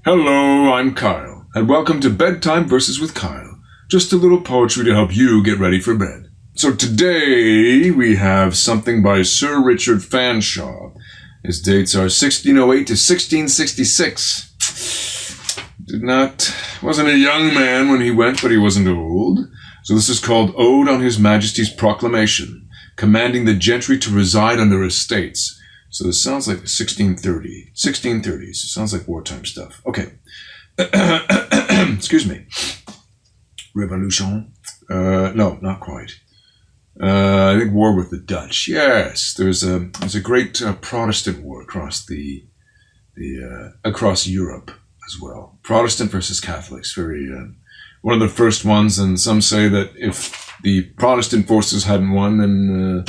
Hello, I'm Kyle, and welcome to Bedtime Verses with Kyle. Just a little poetry to help you get ready for bed. So today we have something by Sir Richard Fanshawe. His dates are 1608 to 1666. Wasn't a young man when he went, but he wasn't old. So this is called Ode on His Majesty's Proclamation, commanding the gentry to reside on their estates. So this sounds like 1630. 1630s. It sounds like wartime stuff. Okay. Excuse me. Revolution? No, not quite. I think war with the Dutch. Yes, there's a great Protestant war across across Europe as well. Protestant versus Catholics. Very one of the first ones, and some say that if the Protestant forces hadn't won, then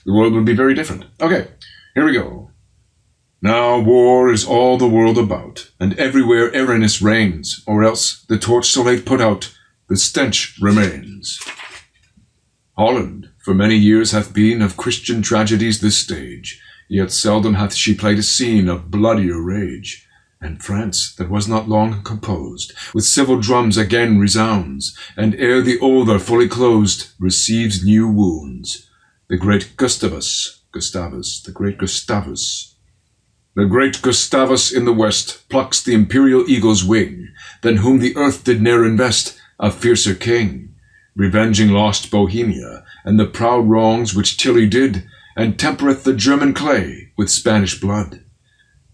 the world would be very different. Okay. Here we go. Now war is all the world about, and everywhere Erinness reigns, or else the torch so late put out, the stench remains. Holland for many years hath been of Christian tragedies this stage, yet seldom hath she played a scene of bloodier rage. And France, that was not long composed, with civil drums again resounds, and ere the old are fully closed, receives new wounds. The great Gustavus, the great Gustavus. The great Gustavus in the west plucks the imperial eagle's wing, than whom the earth did ne'er invest a fiercer king, revenging lost Bohemia, and the proud wrongs which Tilly did, and tempereth the German clay with Spanish blood.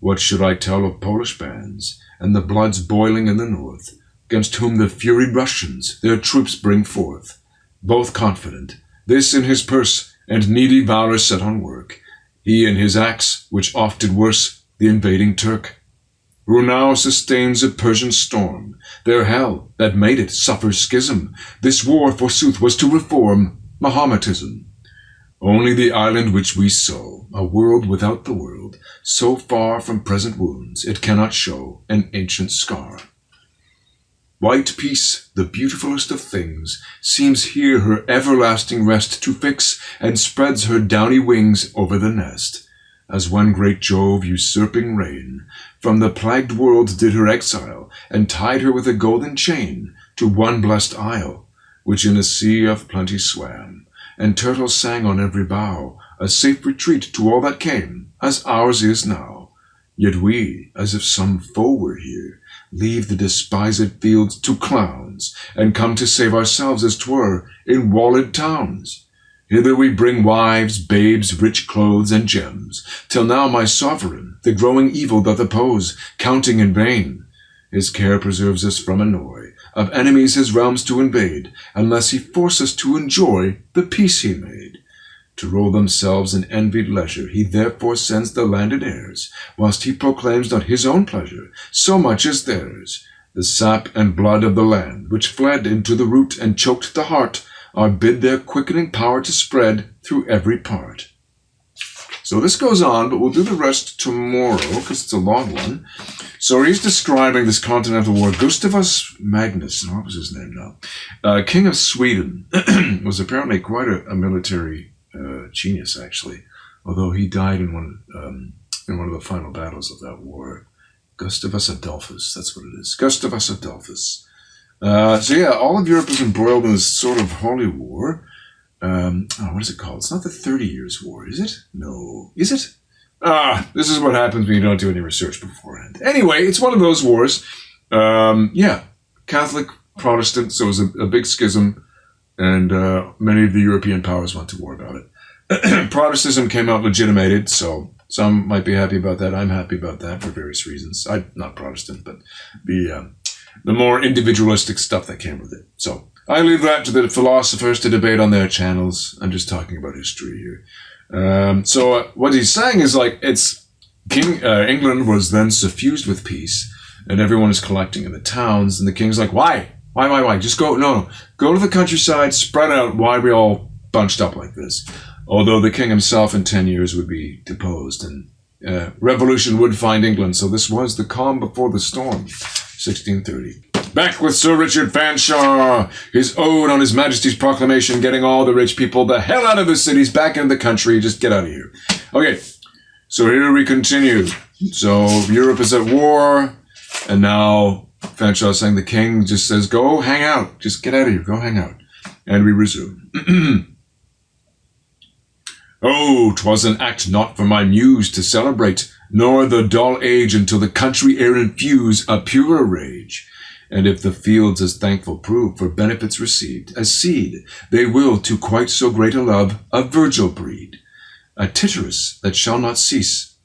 What should I tell of Polish bands, and the bloods boiling in the north, against whom the furied Russians their troops bring forth, both confident, this in his purse, and needy valor set on work, he in his axe, which oft did worse the invading Turk, who now sustains a Persian storm, their hell that made it suffers schism. This war, forsooth, was to reform Mahometanism. Only the island which we sow, a world without the world, so far from present wounds, it cannot show an ancient scar. White peace, the beautifulest of things, seems here her everlasting rest to fix, and spreads her downy wings over the nest, as when great Jove, usurping reign, from the plagued world did her exile, and tied her with a golden chain to one blessed isle, which in a sea of plenty swam, and turtles sang on every bough, a safe retreat to all that came, as ours is now. Yet we, as if some foe were here, leave the despised fields to clowns, and come to save ourselves as 'twere in walled towns. Hither we bring wives, babes, rich clothes, and gems, till now my sovereign the growing evil doth oppose, counting in vain. His care preserves us from annoy, of enemies his realms to invade, unless he force us to enjoy the peace he made. To rule themselves in envied leisure, he therefore sends the landed heirs, whilst he proclaims not his own pleasure, so much as theirs. The sap and blood of the land, which fled into the root and choked the heart, are bid their quickening power to spread through every part. So this goes on, but we'll do the rest tomorrow, because it's a long one. So he's describing this continental war. Gustavus Magnus, what was his name now? King of Sweden, was apparently quite a military genius, actually, although he died in one of the final battles of that war. Gustavus Adolphus, that's what it is. Gustavus Adolphus. So yeah, all of Europe is embroiled in this sort of holy war. What is it called? It's not the 30 Years' War, is it? No. Is it? This is what happens when you don't do any research beforehand. Anyway, it's one of those wars. Catholic, Protestant, so it was a big schism, and many of the European powers went to war about it. Protestantism came out legitimated, so some might be happy about that. I'm happy about that for various reasons. I'm not Protestant, but the more individualistic stuff that came with it. So I leave that to the philosophers to debate on their channels. I'm just talking about history here. So what he's saying is England was then suffused with peace, and everyone is collecting in the towns, and the king's like, why? Just go to the countryside, spread out. Why are we all bunched up like this? Although the king himself in 10 years would be deposed, and revolution would find England. So this was the calm before the storm, 1630. Back with Sir Richard Fanshawe, his ode on His Majesty's Proclamation, getting all the rich people the hell out of the cities, back into the country, just get out of here. Okay, so here we continue. So Europe is at war. And now Fanshawe is saying the king just says, go hang out. Just get out of here. Go hang out. And we resume. Oh, 'twas an act not for my muse to celebrate, nor the dull age until the country air infuse a purer rage. And if the fields as thankful prove for benefits received, as seed, they will to quite so great a love a Virgil breed. A Tityrus that shall not cease.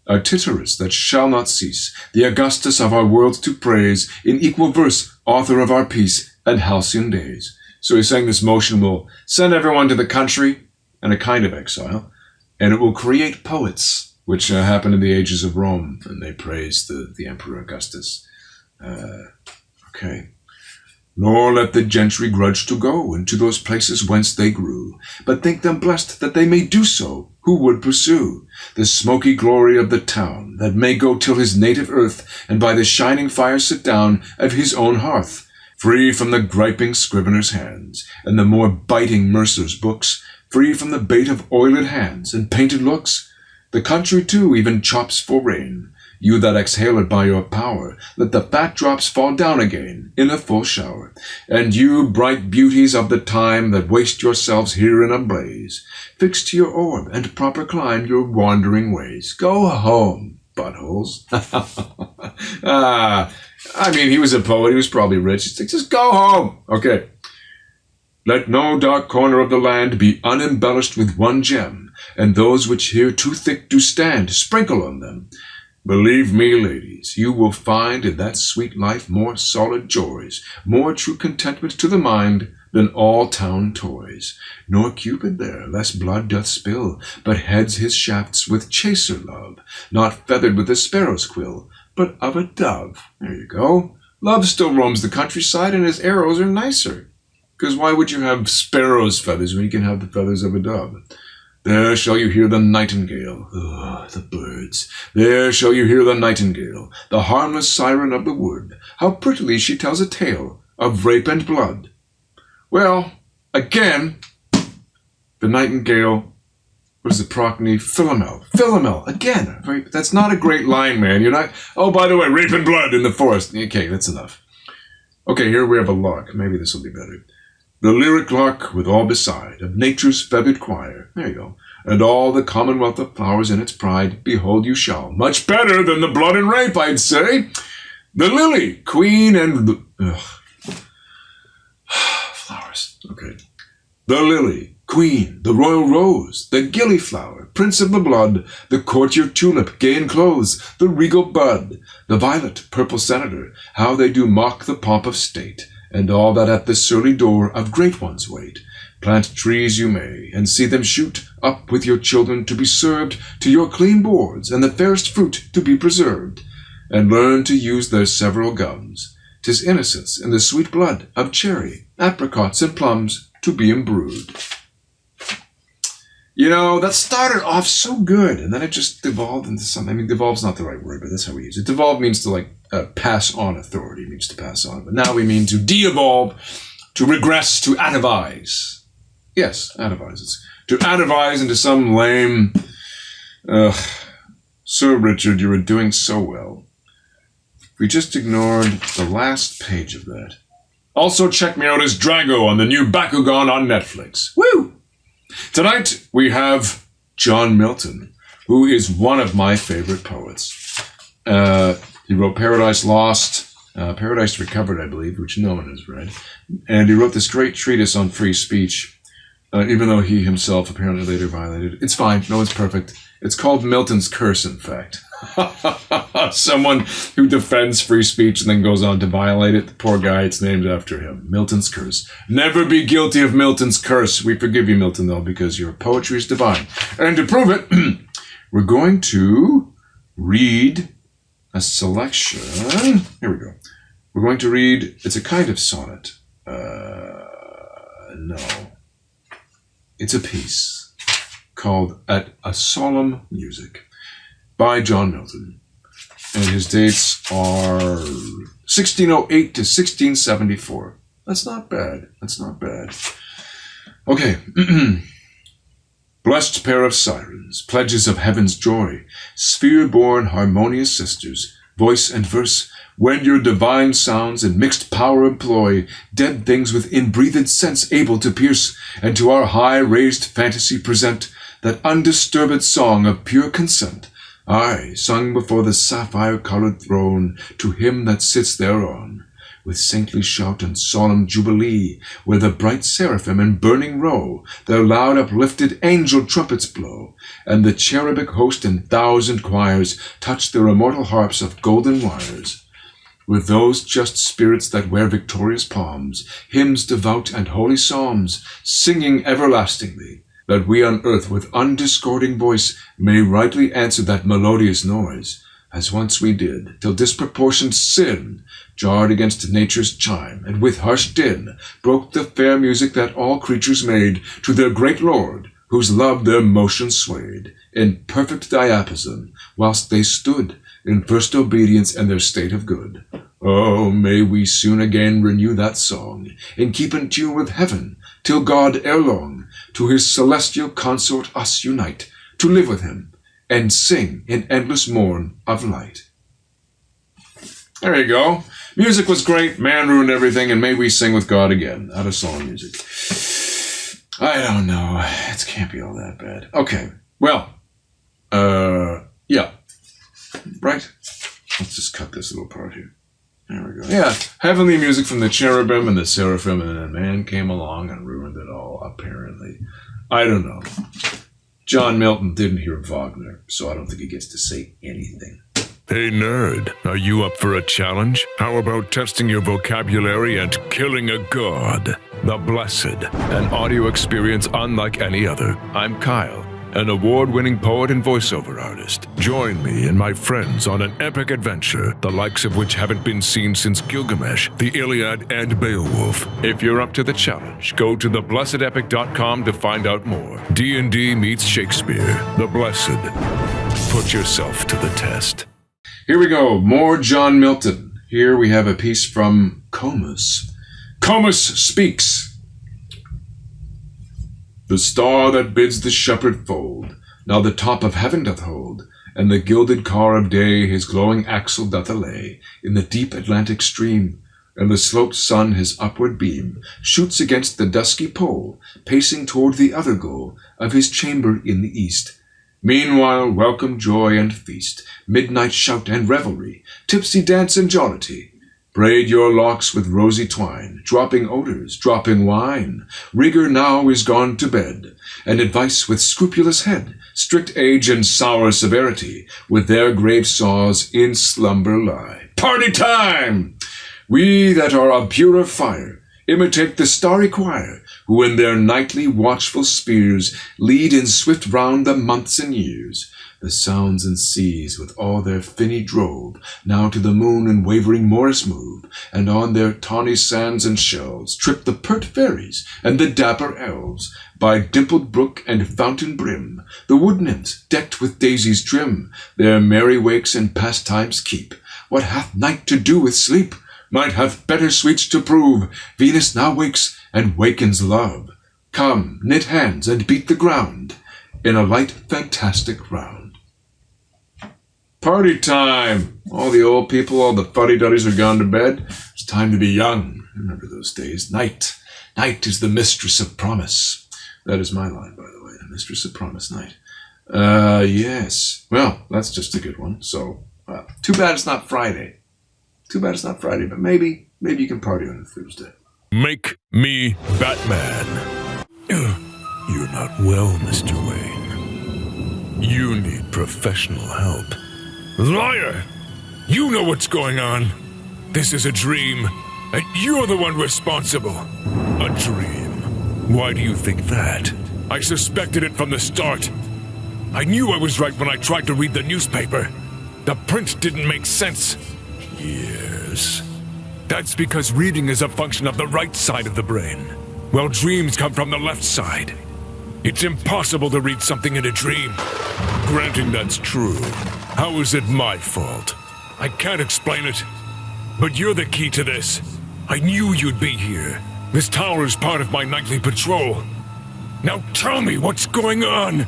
A Tityrus that shall not cease, the Augustus of our world to praise, in equal verse, author of our peace and halcyon days. So he's saying this motion will send everyone to the country and a kind of exile, and it will create poets, which happened in the ages of Rome, and they praised the Emperor Augustus. Okay. Nor let the gentry grudge to go into those places whence they grew, but think them blessed that they may do so, who would pursue the smoky glory of the town, that may go till his native earth, and by the shining fire sit down of his own hearth, free from the griping scrivener's hands, and the more biting mercer's books, free from the bait of oiled hands and painted looks. The country, too, even chops for rain. You that exhale it by your power, let the fat drops fall down again in a full shower. And you, bright beauties of the time, that waste yourselves here in a blaze, fix to your orb and proper climb your wandering ways. Go home, buttholes. I mean, he was a poet. He was probably rich. It's like, just go home. Okay. Let no dark corner of the land be unembellished with one gem, and those which here too thick do stand, sprinkle on them. Believe me, ladies, you will find in that sweet life more solid joys, more true contentment to the mind than all town toys. Nor Cupid there less blood doth spill, but heads his shafts with chaster love, not feathered with a sparrow's quill, but of a dove. There you go. Love still roams the countryside, and his arrows are nicer. Because why would you have sparrow's feathers when you can have the feathers of a dove? There shall you hear the nightingale, the birds. There shall you hear the nightingale, the harmless siren of the wood. How prettily she tells a tale of rape and blood. Well, again, the nightingale was the Procne Philomel. Philomel, again. That's not a great line, man. You're not, oh, by the way, rape and blood in the forest. Okay, that's enough. Okay, here we have a lark. Maybe this will be better. The lyric lark with all beside of nature's feathered choir. There you go. And all the commonwealth of flowers in its pride, behold you shall. Much better than the blood and rape, I'd say. The lily, queen and the... flowers. Okay. The lily, queen, the royal rose, the gillyflower, prince of the blood, the courtier tulip, gay in clothes, the regal bud, the violet, purple senator, how they do mock the pomp of state, and all that at the surly door of great ones wait. Plant trees you may, and see them shoot up with your children to be served to your clean boards, and the fairest fruit to be preserved, and learn to use their several gums. 'Tis innocence in the sweet blood of cherry, apricots, and plums to be imbrued. You know, that started off so good, and then it just devolved into something. I mean, devolve's not the right word, but that's how we use it. Devolve means to, like, pass on authority, means to pass on. But now we mean to de-evolve, to regress, to atavise. Yes, atavise. It's to atavise into some lame... Sir Richard, you were doing so well. We just ignored the last page of that. Also, check me out as Drago on the new Bakugan on Netflix. Woo! Tonight, we have John Milton, who is one of my favorite poets. He wrote Paradise Lost, Paradise Recovered, I believe, which no one has read. And he wrote this great treatise on free speech, even though he himself apparently later violated it. It's fine. No one's perfect. It's called Milton's Curse, in fact. Someone who defends free speech and then goes on to violate it. The poor guy, it's named after him. Milton's Curse. Never be guilty of Milton's curse. We forgive you, Milton, though, because your poetry is divine. And to prove it, we're going to read a selection. Here we go. We're going to read, it's a kind of sonnet. No. It's a piece called At a Solemn Music by John Milton. And his dates are 1608 to 1674. That's not bad. That's not bad. Okay. Blessed pair of sirens, pledges of heaven's joy, sphere-born harmonious sisters, voice and verse, when your divine sounds and mixed power employ, dead things with inbreathed sense able to pierce, and to our high-raised fantasy present that undisturbed song of pure consent, aye, sung before the sapphire-colored throne, to him that sits thereon, with saintly shout and solemn jubilee, where the bright seraphim in burning row their loud uplifted angel trumpets blow, and the cherubic host in thousand choirs touch their immortal harps of golden wires. With those just spirits that wear victorious palms, hymns devout and holy psalms, singing everlastingly, that we on earth with undiscording voice may rightly answer that melodious noise, as once we did, till disproportioned sin jarred against nature's chime, and with harsh din broke the fair music that all creatures made to their great Lord, whose love their motion swayed, in perfect diapason, whilst they stood in first obedience and their state of good. Oh, may we soon again renew that song, and keep in tune with heaven, till God ere long to his celestial consort us unite, to live with him, and sing in endless morn of light. There you go. Music was great, man ruined everything, and may we sing with God again, out of song music. I don't know. It can't be all that bad. Okay, well, yeah. Right? Let's just cut this little part here. There we go. Yeah, heavenly music from the cherubim and the seraphim, and then a man came along and ruined it all, apparently. I don't know. John Milton didn't hear Wagner, so I don't think he gets to say anything. Hey nerd, are you up for a challenge? How about testing your vocabulary and killing a god? The Blessed, an audio experience unlike any other. I'm Kyle, an award-winning poet and voiceover artist. Join me and my friends on an epic adventure, the likes of which haven't been seen since Gilgamesh, the Iliad, and Beowulf. If you're up to the challenge, go to theblessedepic.com to find out more. D&D meets Shakespeare. The Blessed. Put yourself to the test. Here we go, more John Milton. Here we have a piece from Comus. Comus speaks. The star that bids the shepherd fold, now the top of heaven doth hold, and the gilded car of day his glowing axle doth allay in the deep Atlantic stream, and the sloped sun his upward beam shoots against the dusky pole, pacing toward the other goal of his chamber in the east. Meanwhile, welcome joy and feast, midnight shout and revelry, tipsy dance and jollity. Braid your locks with rosy twine, dropping odors, dropping wine. Rigor now is gone to bed, and advice with scrupulous head, strict age and sour severity, with their grave saws in slumber lie. Party time! We that are of purer fire imitate the starry choir, who in their nightly watchful spears lead in swift round the months and years. The sounds and seas with all their finny drove now to the moon in wavering Morris move, and on their tawny sands and shells trip the pert fairies and the dapper elves. By dimpled brook and fountain brim the wood nymphs, decked with daisies trim, their merry wakes and pastimes keep. What hath night to do with sleep? Night hath better sweets to prove. Venus now wakes and wakens love. Come, knit hands and beat the ground in a light fantastic round. Party time! All the old people, all the fuddy-duddies are gone to bed. It's time to be young. Remember those days. Night. Night is the mistress of promise. That is my line, by the way. The mistress of promise, night. Yes. Well, that's just a good one. So, too bad it's not Friday. Too bad it's not Friday, but maybe you can party on a Thursday. Make me Batman. You're not well, Mr. Wayne. You need professional help. Liar! You know what's going on. This is a dream, and you're the one responsible. A dream. Why do you think that? I suspected it from the start. I knew I was right when I tried to read the newspaper. The print didn't make sense. Yes. That's because reading is a function of the right side of the brain, while dreams come from the left side. It's impossible to read something in a dream. Granting that's true, how is it my fault? I can't explain it. But you're the key to this. I knew you'd be here. This tower is part of my nightly patrol. Now tell me what's going on!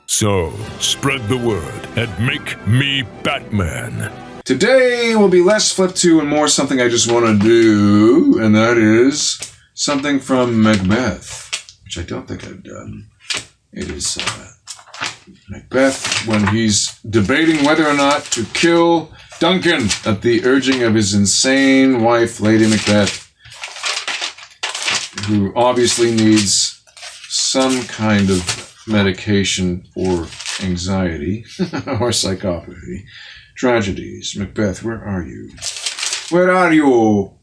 So, spread the word and make me Batman. Today will be less flip to and more something I just want to do, and that is something from Macbeth, which I don't think I've done. It is Macbeth when he's debating whether or not to kill Duncan at the urging of his insane wife, Lady Macbeth, who obviously needs some kind of medication for anxiety or psychopathy. Tragedies. Macbeth, where are you? Where are you?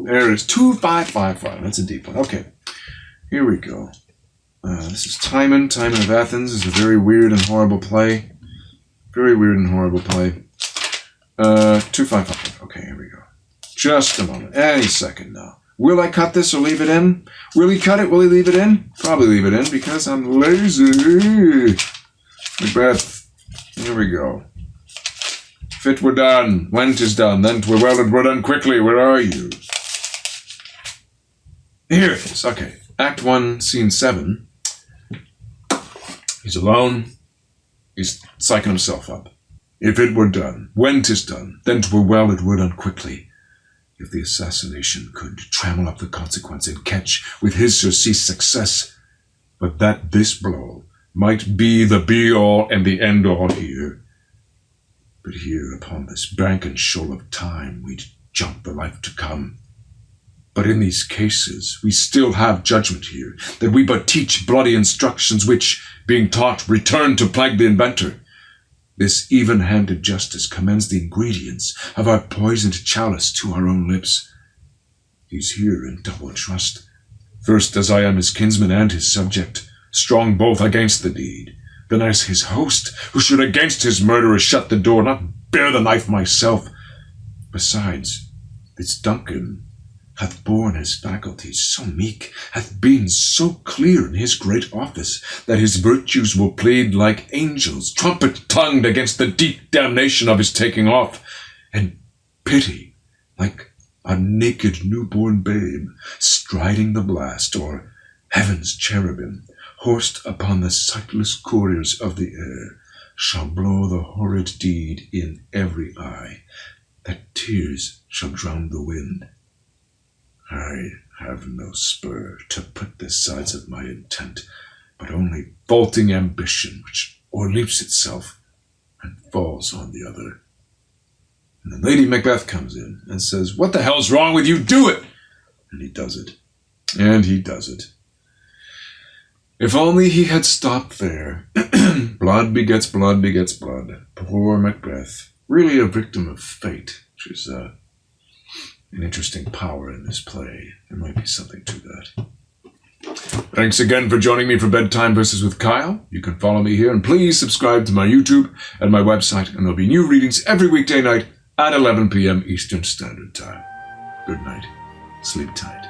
There it is. 2555. That's a deep one. Okay. Here we go. This is Timon. Timon of Athens is a very weird and horrible play. Very weird and horrible play. 2555. Okay, here we go. Just a moment. Any second now. Will I cut this or leave it in? Will he cut it? Will he leave it in? Probably leave it in because I'm lazy. Macbeth. Here we go. If it were done, when 'tis done, then 'twere well it were done quickly. Where are you? Here it is. Okay. Act 1, Scene 7. He's alone. He's psyching himself up. If it were done, when 'tis done, then 'twere well it were done quickly. If the assassination could trammel up the consequence and catch with his surcease success, but that this blow might be the be-all and the end-all here. But here upon this bank and shoal of time we'd jump the life to come. But in these cases we still have judgment here, that we but teach bloody instructions which, being taught, return to plague the inventor. This even-handed justice commends the ingredients of our poisoned chalice to our own lips. He's here in double trust, first as I am his kinsman and his subject, strong both against the deed, then as his host, who should against his murderer shut the door, not bear the knife myself. Besides, this Duncan hath borne his faculties so meek, hath been so clear in his great office, that his virtues will plead like angels, trumpet-tongued against the deep damnation of his taking off, and pity like a naked newborn babe striding the blast, or heaven's cherubim, horsed upon the sightless couriers of the air, shall blow the horrid deed in every eye, that tears shall drown the wind. I have no spur to put the sides of my intent, but only vaulting ambition, which o'erleaps itself and falls on the other. And then Lady Macbeth comes in and says, "What the hell's wrong with you? Do it!" And he does it. And he does it. If only he had stopped there. Blood begets blood begets blood. Poor Macbeth. Really a victim of fate, which is an interesting power in this play. There might be something to that. Thanks again for joining me for Bedtime Verses with Kyle. You can follow me here, and please subscribe to my YouTube and my website, and there'll be new readings every weekday night at 11 p.m. Eastern Standard Time. Good night. Sleep tight.